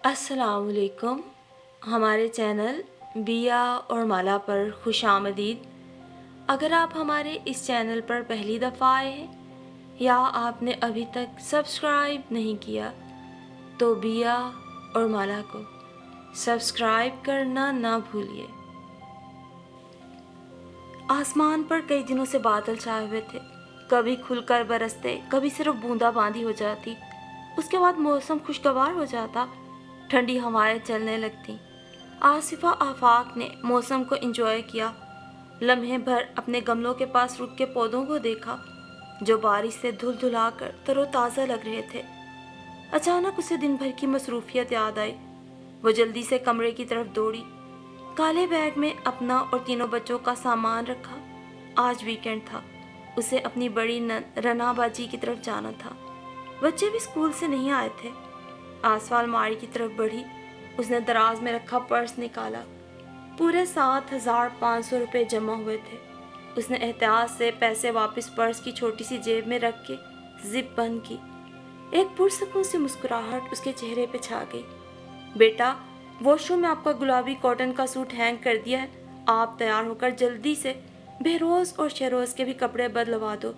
अस्सलाम वालेकुम। हमारे चैनल बिया और माला पर खुश आमदीद। अगर आप हमारे इस चैनल पर पहली दफ़ा आए हैं या आपने अभी तक सब्सक्राइब नहीं किया तो बिया और माला को सब्सक्राइब करना ना भूलिए। आसमान पर कई दिनों से बादल छाए हुए थे, कभी खुलकर बरसते, कभी सिर्फ बूंदाबांदी हो जाती। उसके बाद मौसम खुशगवार हो जाता, ठंडी हवाएं चलने लगती। आसिफा आफाक ने मौसम को एंजॉय किया। लम्हे भर अपने गमलों के पास रुक के पौधों को देखा जो बारिश से धुलधुला कर तरोताज़ा लग रहे थे। अचानक उसे दिन भर की मसरूफियत याद आई। वो जल्दी से कमरे की तरफ दौड़ी, काले बैग में अपना और तीनों बच्चों का सामान रखा। आज वीकेंड था, उसे अपनी बड़ी रना बाजी की तरफ जाना था। बच्चे भी स्कूल से नहीं आए थे। आसफा अलमारी की तरफ बढ़ी, उसने दराज में रखा पर्स निकाला। पूरे 7,500 रुपये जमा हुए थे। उसने एहतियात से पैसे वापस पर्स की छोटी सी जेब में रख के जिप बंद की। एक पुरसकून सी मुस्कुराहट उसके चेहरे पे छा गई। बेटा, वॉशरूम में आपका गुलाबी कॉटन का सूट हैंग कर दिया है, आप तैयार होकर जल्दी से बेरोज और शहरोज के भी कपड़े बदलवा दो।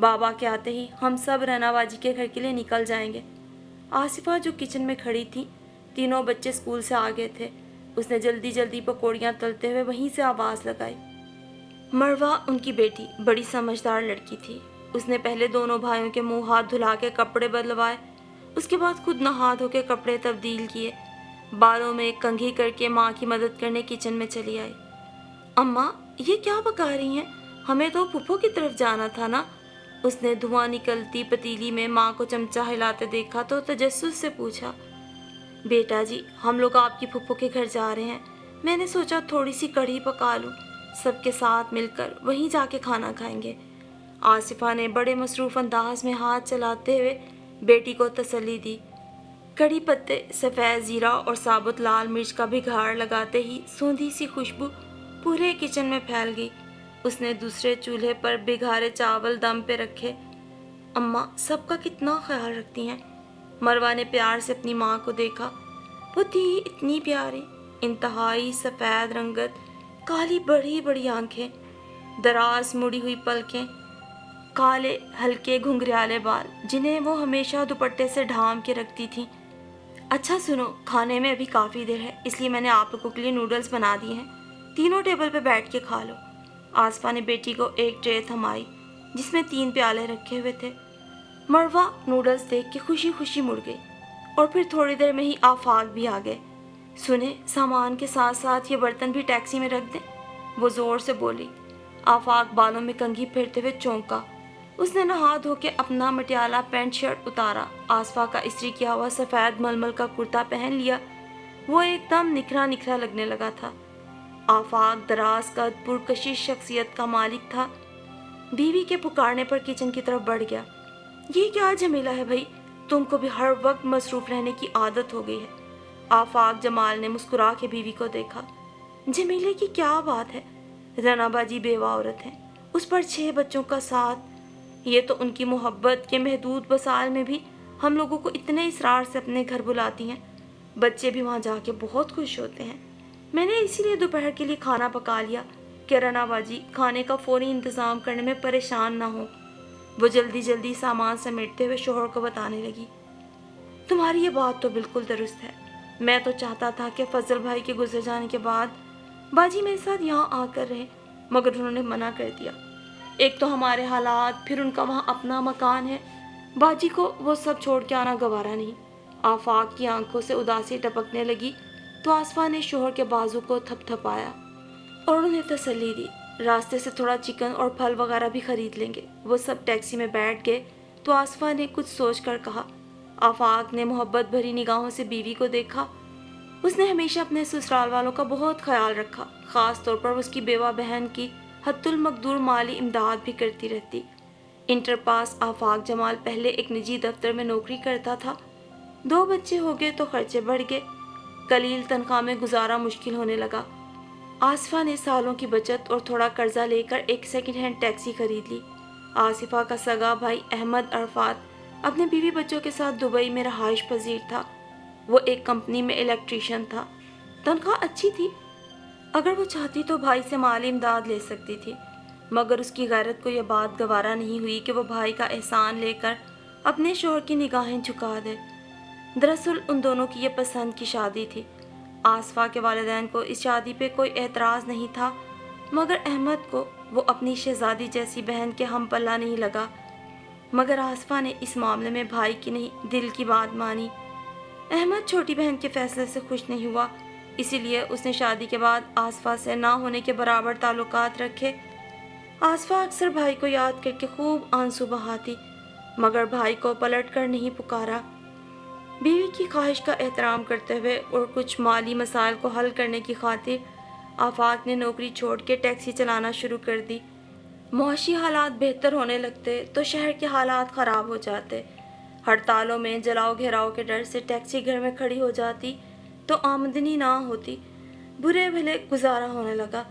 बाबा के आते ही हम सब रनाबाजी के घर के लिए निकल जाएंगे। आसिफा जो किचन में खड़ी थी, तीनों बच्चे स्कूल से आ गए थे। उसने जल्दी जल्दी पकौड़ियाँ तलते हुए वहीं से आवाज़ लगाई। मरवा उनकी बेटी बड़ी समझदार लड़की थी। उसने पहले दोनों भाइयों के मुंह हाथ धुला के कपड़े बदलवाए, उसके बाद खुद नहा धो के कपड़े तब्दील किए। बालों में कंघी करके माँ की मदद करने किचन में चली आई। अम्मा, ये क्या पका रही हैं? हमें तो फूफो की तरफ जाना था ना। उसने धुआं निकलती पतीली में माँ को चमचा हिलाते देखा तो तजस्सुस से पूछा। बेटा जी, हम लोग आपकी फूफो के घर जा रहे हैं। मैंने सोचा थोड़ी सी कढ़ी पका लूँ, सबके साथ मिलकर वहीं जाके खाना खाएंगे। आसिफा ने बड़े मसरूफ़ अंदाज में हाथ चलाते हुए बेटी को तसल्ली दी। कड़ी पत्ते, सफ़ेद ज़ीरा और साबुत लाल मिर्च का भिगाड़ लगाते ही सूंधी सी खुशबू पूरे किचन में फैल गई। उसने दूसरे चूल्हे पर भिगारे चावल दम पे रखे। अम्मा सबका कितना ख्याल रखती हैं। मरवा ने प्यार से अपनी माँ को देखा। वो थी इतनी प्यारी, इंतहाई सफ़ेद रंगत, काली बड़ी बड़ी आंखें, दराज मुड़ी हुई पलकें, काले हल्के घुंघराले बाल जिन्हें वो हमेशा दुपट्टे से ढांप के रखती थी। अच्छा सुनो, खाने में अभी काफ़ी देर है, इसलिए मैंने आप लोगों के लिए नूडल्स बना दिए हैं, तीनों टेबल पे बैठ के खा लो। आसफा ने बेटी को एक ट्रे थमाई जिसमें 3 प्याले रखे हुए थे। मरवा नूडल्स देख के खुशी खुशी मुड़ गई और फिर थोड़ी देर में ही आफाक भी आ गए। सुने, सामान के साथ साथ ये बर्तन भी टैक्सी में रख दें, वो ज़ोर से बोली। आफाक बालों में कंघी फेरते हुए चौंका। उसने नहा धो के अपना मटियाला पैंट शर्ट उतारा, आसफा का इस्त्री किया हुआ सफ़ेद मलमल का कुर्ता पहन लिया। वो एकदम निखरा निखरा लगने लगा था। आफाक दराज का पुरकशिश शख्सियत का मालिक था। बीवी के पुकारने पर किचन की तरफ बढ़ गया। ये क्या झमेला है भाई, तुमको भी हर वक्त मसरूफ रहने की आदत हो गई है। आफाक जमाल ने मुस्कुरा के बीवी को देखा। झमेले की क्या बात है, रनाबाजी बेवा औरत है, उस पर 6 बच्चों का साथ। ये तो उनकी मोहब्बत के महदूद वसाइल में भी हम लोगों को इतने इसरार से अपने घर बुलाती हैं। बच्चे भी वहाँ जाके बहुत खुश होते हैं। मैंने इसीलिए दोपहर के लिए खाना पका लिया कि रनाबाजी खाने का फौरी इंतज़ाम करने में परेशान ना हो। वो जल्दी जल्दी सामान समेटते हुए शोहर को बताने लगी। तुम्हारी ये बात तो बिल्कुल दुरुस्त है। मैं तो चाहता था कि फजल भाई के गुजर जाने के बाद बाजी मेरे साथ यहाँ आकर रहे, मगर उन्होंने मना कर दिया। एक तो हमारे हालात, फिर उनका वहाँ अपना मकान है। बाजी को वो सब छोड़ के आना गवारा नहीं। आफाक की आंखों से उदासी टपकने लगी तो आसफा ने शोहर के बाजू को थपथपाया और उन्हें तसल्ली दी। रास्ते से थोड़ा चिकन और फल वगैरह भी खरीद लेंगे। वो सब टैक्सी में बैठ गए तो आसफा ने कुछ सोच कर कहा। आफाक ने मोहब्बत भरी निगाहों से बीवी को देखा। उसने हमेशा अपने ससुराल वालों का बहुत ख्याल रखा, ख़ास तौर पर उसकी बेवा बहन की हत्तुल मकदूर माली इमदाद भी करती रहती। इंटर पास आफाक जमाल पहले एक निजी दफ्तर में नौकरी करता था। 2 बच्चे हो गए तो खर्चे बढ़ गए। कलील तनख्वाह में गुजारा मुश्किल होने लगा। आसिफा ने सालों की बचत और थोड़ा कर्जा लेकर एक सेकंड हैंड टैक्सी खरीद ली। आसिफा का सगा भाई अहमद अरफात अपने बीवी बच्चों के साथ दुबई में रहाइश पजीर था। وہ ایک کمپنی میں الیکٹریشین تھا، تنخواہ اچھی تھی، اگر وہ چاہتی تو بھائی سے مالی امداد لے سکتی تھی، مگر اس کی غیرت کو یہ بات گوارا نہیں ہوئی کہ وہ بھائی کا احسان لے کر اپنے شوہر کی نگاہیں جھکا دے۔ دراصل ان دونوں کی یہ پسند کی شادی تھی۔ آصفہ کے والدین کو اس شادی پہ کوئی اعتراض نہیں تھا، مگر احمد کو وہ اپنی شہزادی جیسی بہن کے ہم پلہ نہیں لگا۔ مگر آصفہ نے اس معاملے میں بھائی کی نہیں دل کی بات مانی۔ احمد چھوٹی بہن کے فیصلے سے خوش نہیں ہوا، اسی لیے اس نے شادی کے بعد آصفہ سے نہ ہونے کے برابر تعلقات رکھے۔ آصفہ اکثر بھائی کو یاد کر کے خوب آنسو بہاتی، مگر بھائی کو پلٹ کر نہیں پکارا۔ بیوی کی خواہش کا احترام کرتے ہوئے اور کچھ مالی مسائل کو حل کرنے کی خاطر آفاق نے نوکری چھوڑ کے ٹیکسی چلانا شروع کر دی۔ معاشی حالات بہتر ہونے لگتے تو شہر کے حالات خراب ہو جاتے۔ ہڑتالوں میں جلاؤ گھیراؤ کے ڈر سے ٹیکسی گھر میں کھڑی ہو جاتی تو آمدنی نہ ہوتی، برے بھلے گزارا ہونے لگا۔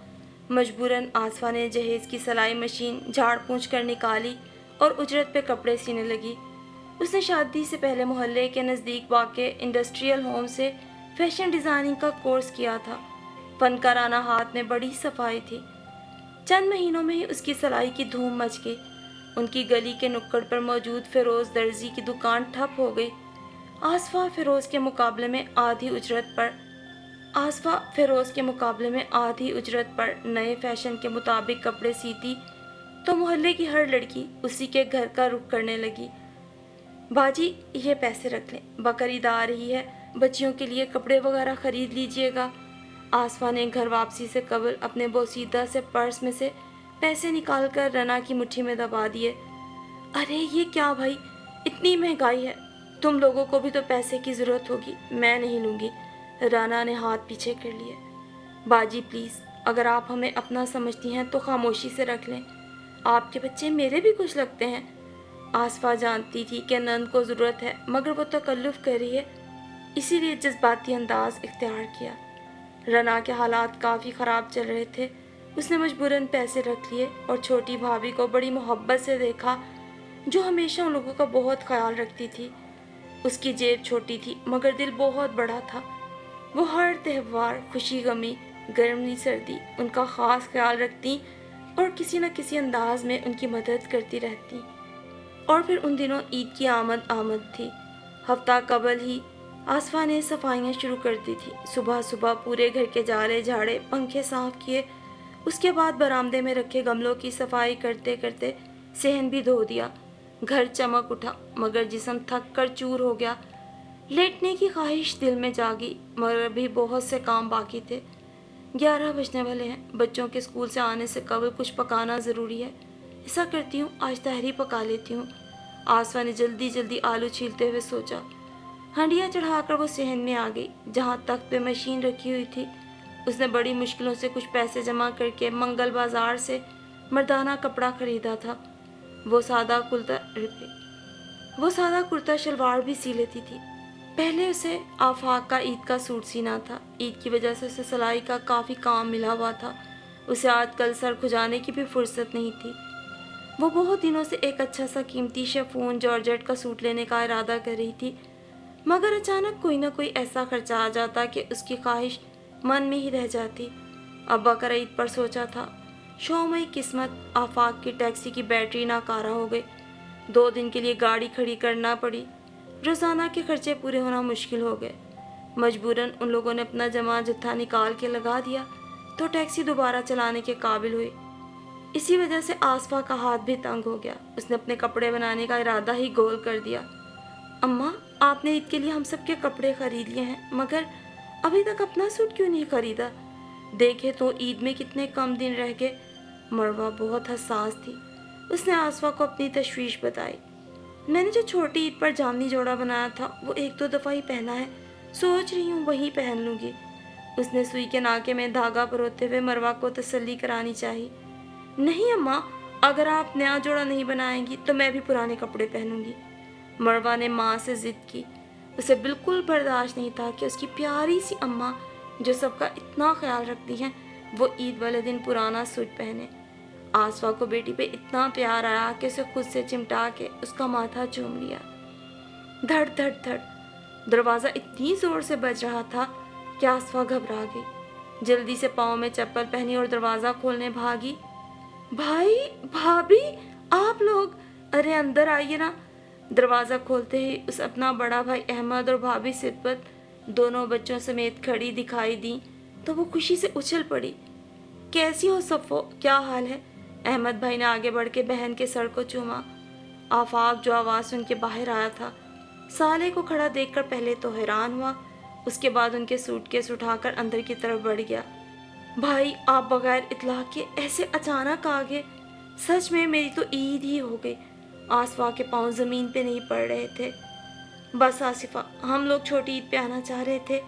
مجبوراً آصفہ نے جہیز کی سلائی مشین جھاڑ پونچھ کر نکالی اور اجرت پہ کپڑے سینے لگی۔ اس نے شادی سے پہلے محلے کے نزدیک واقع انڈسٹریل ہوم سے فیشن ڈیزائننگ کا کورس کیا تھا۔ فنکارانہ ہاتھ میں بڑی صفائی تھی۔ چند مہینوں میں ہی اس کی سلائی کی دھوم مچ گئی۔ ان کی گلی کے نکڑ پر موجود فیروز درزی کی دکان ٹھپ ہو گئی۔ آصفہ فیروز کے مقابلے میں آدھی اجرت پر نئے فیشن کے مطابق کپڑے سیتی تو محلے کی ہر لڑکی اسی کے گھر کا رخ کرنے لگی۔ باجی یہ پیسے رکھ لیں، بقرعید آ رہی ہے، بچیوں کے لیے کپڑے وغیرہ خرید لیجئے گا۔ آصفہ نے گھر واپسی سے قبل اپنے بوسیدہ سے پرس میں سے پیسے نکال کر رنا کی مٹھی میں دبا دیے۔ ارے یہ کیا بھائی، اتنی مہنگائی ہے، تم لوگوں کو بھی تو پیسے کی ضرورت ہوگی، میں نہیں لوں گی۔ رانا نے ہاتھ پیچھے کر لیے۔ باجی پلیز، اگر آپ ہمیں اپنا سمجھتی ہیں تو خاموشی سے رکھ لیں، آپ کے بچے میرے بھی کچھ لگتے ہیں۔ آصفہ جانتی تھی کہ نند کو ضرورت ہے، مگر وہ تکلف کر رہی ہے، اسی لیے جذباتی انداز اختیار کیا۔ رنا کے حالات کافی خراب چل رہے تھے، اس نے مجبوراً پیسے رکھ لیے اور چھوٹی بھابھی کو بڑی محبت سے دیکھا، جو ہمیشہ ان لوگوں کا بہت خیال رکھتی تھی۔ اس کی جیب چھوٹی تھی مگر دل بہت بڑا تھا۔ وہ ہر تہوار، خوشی غمی، گرمی سردی ان کا خاص خیال رکھتی اور کسی نہ کسی انداز میں ان کی مدد کرتی رہتی۔ اور پھر ان دنوں عید کی آمد تھی۔ ہفتہ قبل ہی آصفہ نے صفائیاں شروع کر دی تھی۔ صبح صبح پورے گھر کے جالے جھاڑے، پنکھے صاف کیے، اس کے بعد برآمدے میں رکھے گملوں کی صفائی کرتے کرتے صحن بھی دھو دیا۔ گھر چمک اٹھا مگر جسم تھک کر چور ہو گیا۔ لیٹنے کی خواہش دل میں جاگی مگر ابھی بہت سے کام باقی تھے۔ 11 بجنے والے ہیں، بچوں کے اسکول سے آنے سے قبل کچھ پکانا ضروری ہے۔ ایسا کرتی ہوں آج تحری پکا لیتی ہوں۔ آصفہ نے جلدی جلدی آلو چھیلتے ہوئے سوچا۔ ہنڈیاں چڑھا کر وہ صحن میں آ گئی جہاں تخت پہ مشین رکھی ہوئی تھی۔ اس نے بڑی مشکلوں سے کچھ پیسے جمع کر کے منگل بازار سے مردانہ کپڑا خریدا تھا۔ وہ سادہ کرتا شلوار بھی سی لیتی تھی۔ پہلے اسے آفاق کا عید کا سوٹ سینا تھا۔ عید کی وجہ سے اسے سلائی کا کافی کام ملا ہوا تھا۔ اسے آج کل سر کھجانے کی بھی فرصت نہیں تھی۔ وہ بہت دنوں سے ایک اچھا سا قیمتی شیفون جارجٹ کا سوٹ لینے کا ارادہ کر رہی تھی، مگر اچانک کوئی نہ کوئی ایسا خرچہ آ جاتا کہ اس کی خواہش من میں ہی رہ جاتی۔ اب بقرعید پر سوچا تھا، شومئی قسمت آفاق کی ٹیکسی کی بیٹری ناکارہ ہو گئی۔ 2 دن کے لیے گاڑی کھڑی کرنا پڑی۔ روزانہ کے خرچے پورے ہونا مشکل ہو گئے۔ مجبوراً ان لوگوں نے اپنا جمع جتھا نکال کے لگا دیا تو ٹیکسی دوبارہ چلانے کے قابل ہوئی۔ اسی وجہ سے آصفہ کا ہاتھ بھی تنگ ہو گیا۔ اس نے اپنے کپڑے بنانے کا ارادہ ہی گول کر دیا۔ اماں، آپ نے عید کے لیے ہم سب کے کپڑے خرید لیے ہیں، مگر ابھی تک اپنا سوٹ کیوں نہیں خریدا؟ دیکھے تو عید میں کتنے کم دن رہ گئے۔ مروہ بہت حساس تھی۔ اس نے آصفہ کو اپنی تشویش بتائی۔ میں نے جو چھوٹی عید پر جامنی جوڑا بنایا تھا وہ 1-2 دفعہ ہی پہنا ہے، سوچ رہی ہوں وہی پہن لوں گی۔ اس نے سوئی کے ناکے میں دھاگا پروتے ہوئے مروہ کو تسلی کرانی چاہی۔ نہیں اماں، اگر آپ نیا جوڑا نہیں بنائیں گی تو میں بھی پرانے کپڑے پہنوں گی۔ مروہ نے ماں سے ضد کی۔ اسے بالکل برداشت نہیں تھا کہ اس کی پیاری سی اماں جو سب کا اتنا خیال رکھتی ہیں وہ عید والے دن پرانا سوٹ پہنے۔ آصفہ کو بیٹی پہ اتنا پیار آیا کہ اسے خود سے چمٹا کے اس کا ماتھا چوم لیا۔ دھڑ دھڑ دھڑ दरवाज़ा इतनी ज़ोर से बज रहा था कि आसफा घबरा गई। जल्दी से पाँव में चप्पल पहनी और दरवाज़ा खोलने भागी। भाई, भाभी, आप लोग, अरे अंदर आइए ना। दरवाज़ा खोलते ही उस अपना बड़ा भाई अहमद और भाभी सिद्दत दोनों बच्चों समेत खड़ी दिखाई दी तो वो खुशी से उछल पड़ी। कैसी हो सफ़ो, क्या हाल है? अहमद भाई ने आगे बढ़ के बहन के सर को चूमा। आफाक जो आवाज़ सुन के बाहर आया था, साले को खड़ा देखकर पहले तो हैरान हुआ, उसके बाद उनके सूटकेस उठाकर अंदर की तरफ बढ़ गया। भाई, आप बगैर इत्तला के ऐसे अचानक आ गए, सच में मेरी तो ईद ही हो गई। आसफा के पाँव ज़मीन पे नहीं पड़ रहे थे। बस आसिफा, हम लोग छोटी ईद पे आना चाह रहे थे,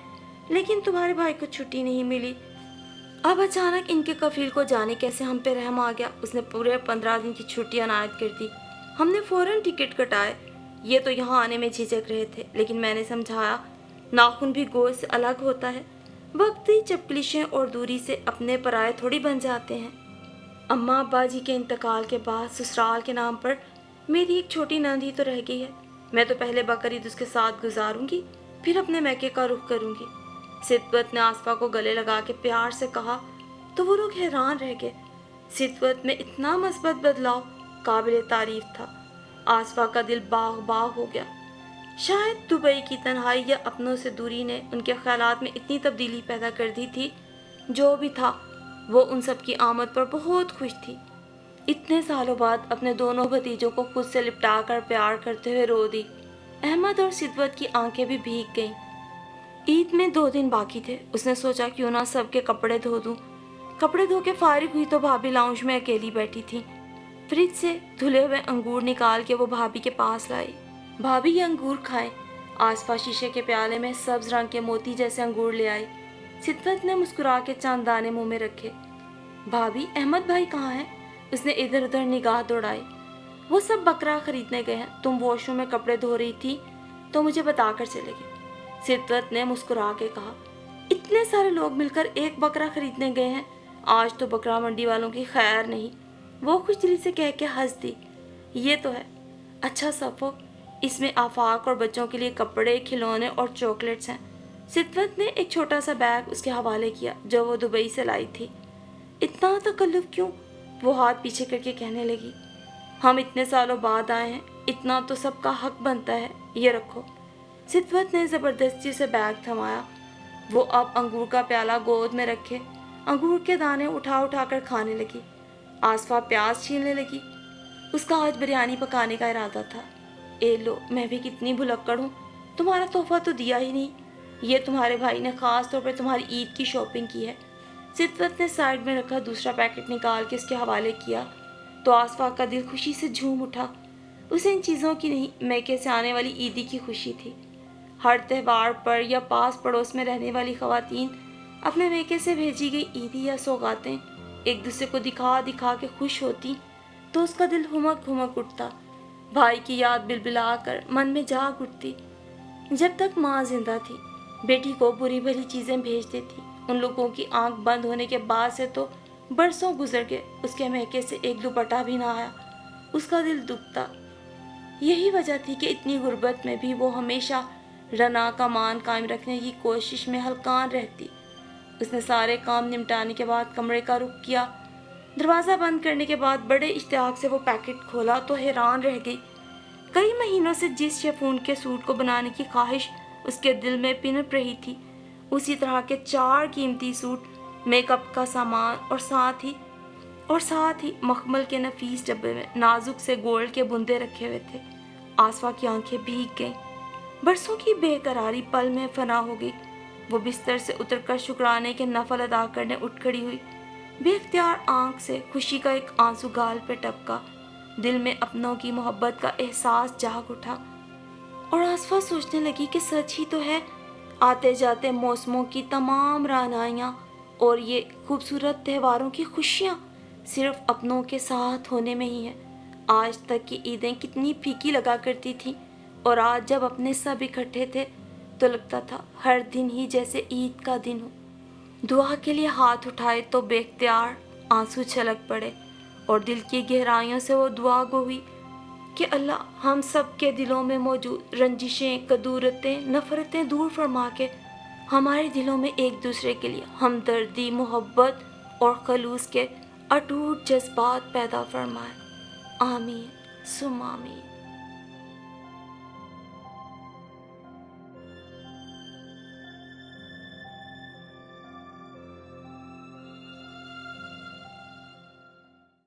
लेकिन तुम्हारे भाई को छुट्टी नहीं मिली। अब अचानक इनके कफील को जाने कैसे हम पे रहम आ गया, उसने पूरे 15 दिन की छुट्टी अनायत कर दी। हमने फ़ौरन टिकट कटाए। ये तो यहाँ आने में झिझक रहे थे, लेकिन मैंने समझाया नाखून भी गोश्त से अलग होता है। वक्ती चपकलिशें और दूरी से अपने पराये थोड़ी बन जाते हैं। अम्मा अब्बा जी के इंतकाल के बाद ससुराल के नाम पर मेरी एक छोटी नंद ही तो रह गई है। मैं तो पहले बकरीद उसके साथ गुजारूंगी, फिर अपने मैके का रुख करूंगी। सिद्दत ने आसफा को गले लगा के प्यार से कहा तो वो लोग हैरान रह गए। सिद्दत में इतना मस्बत बदलाव काबिल तारीफ था। आसफा का दिल बाग बाग हो गया। शायद दुबई की तन्हाई या अपनों से दूरी ने उनके ख्यालात में इतनी तब्दीली पैदा कर दी थी। जो भी था, वो उन सब की आमद पर बहुत खुश थी। इतने सालों बाद अपने दोनों भतीजों को खुद से लिपटा कर प्यार करते हुए रो दी। अहमद और सिद्दत की आंखें भी भीग गईं। ईद में 2 दिन बाकी थे। उसने सोचा क्यों ना सबके कपड़े धो दूं। कपड़े धो के फारिग हुई तो भाभी लाउंज में अकेली बैठी थी। फ्रिज से धुले हुए अंगूर निकाल के वो भाभी के पास लाई। भाभी, ये अंगूर खाएं। आसपास शीशे के प्याले में सब्ज रंग के मोती जैसे अंगूर ले आई। सिद्दत ने मुस्कुरा के चंद दाने मुंह में रखे। भाभी, अहमद भाई कहाँ हैं? उसने इधर उधर निगाह दौड़ाई। वो सब बकरा खरीदने गए हैं। तुम वॉशरूम में कपड़े धो रही थी तो मुझे बताकर चले गए। सिद्दत ने मुस्कुरा के कहा, इतने सारे लोग मिलकर एक बकरा खरीदने गए हैं, आज तो बकरा मंडी वालों की खैर नहीं। वो खुश दिली से कह के हंस दी। ये तो है। अच्छा सफ़ो, इसमें आफाक और बच्चों के लिए कपड़े, खिलौने और चॉकलेट्स हैं। सिद्दत ने एक छोटा सा बैग उसके हवाले किया जो वो दुबई से लाई थी। इतना तकल्लुफ़ क्यों? वो हाथ पीछे करके कहने लगी, हम इतने सालों बाद आए हैं, इतना तो सबका हक बनता है। ये रखो। सिद्दत ने ज़बरदस्ती से बैग थमाया। वो अब अंगूर का प्याला गोद में रखे अंगूर के दाने उठा उठा कर खाने लगी। आसफा प्याज छीलने लगी। उसका आज बिरयानी पकाने का इरादा था। ए लो, मैं भी कितनी भुलक्कड़ हूँ, तुम्हारा तोहफा तो दिया ही नहीं। ये तुम्हारे भाई ने ख़ास तौर पर तुम्हारी ईद की शॉपिंग की है। सिद्दत ने साइड में रखा दूसरा पैकेट निकाल के उसके हवाले किया तो आसफा का दिल खुशी से झूम उठा। उसे इन चीज़ों की नहीं, मैके से आने वाली ईदी की खुशी थी। हर त्यौहार पर या पास पड़ोस में रहने वाली ख़वातीन अपने मैके से भेजी गई ईदी या सौगातें एक दूसरे को दिखा दिखा के खुश होती तो उसका दिल हुमक हुमक उठता। भाई की याद बिलबिला कर मन में जाग उठती। जब तक माँ जिंदा थी, बेटी को बुरी भली चीज़ें भेज देती। उन लोगों की आंख बंद होने के बाद से तो बरसों गुजर गए, उसके मैके से एक दुपट्टा भी ना आया। उसका दिल दुखता। यही वजह थी कि इतनी गुर्बत में भी वो हमेशा रना का मान कायम रखने की कोशिश में हलकान रहती। उसने सारे काम निपटाने के बाद कमरे का रुख किया। दरवाज़ा बंद करने के बाद बड़े इश्तियाक से वो पैकेट खोला तो हैरान रह गई। कई महीनों से जिस शेफून के सूट को बनाने की ख्वाहिश उसके दिल में पिनप रही थी, उसी तरह के 4 कीमती सूट, मेकअप का सामान और साथ ही मखमल के नफीस डब्बे में नाजुक से गोल्ड के बुंदे रखे हुए थे। आसफा की आंखें भीग गईं। बरसों की बेकरारी पल में फना हो गई। वो बिस्तर से उतरकर शुक्राने के नफल अदा करने उठ खड़ी हुई। बेख्तियार आंख से खुशी का एक आंसू गाल पे टपका। दिल में अपनों की मोहब्बत का एहसास जाग उठा और आसफा सोचने लगी कि सच ही तो है। आते जाते मौसमों की तमाम रानाइयाँ और ये खूबसूरत त्योहारों की खुशियाँ सिर्फ अपनों के साथ होने में ही है। आज तक की ईदें कितनी फीकी लगा करती थी और आज जब अपने सब इकट्ठे थे तो लगता था हर दिन ही जैसे ईद का दिन हो। दुआ के लिए हाथ उठाए तो बेख्तियार आंसू छलक पड़े और दिल की गहराइयों से वो दुआ गो हुई, کہ اللہ ہم سب کے دلوں میں موجود رنجشیں، کدورتیں، نفرتیں دور فرما کے ہمارے دلوں میں ایک دوسرے کے لیے ہمدردی، محبت اور خلوص کے اٹوٹ جذبات پیدا فرمائے۔ آمین ثم آمین۔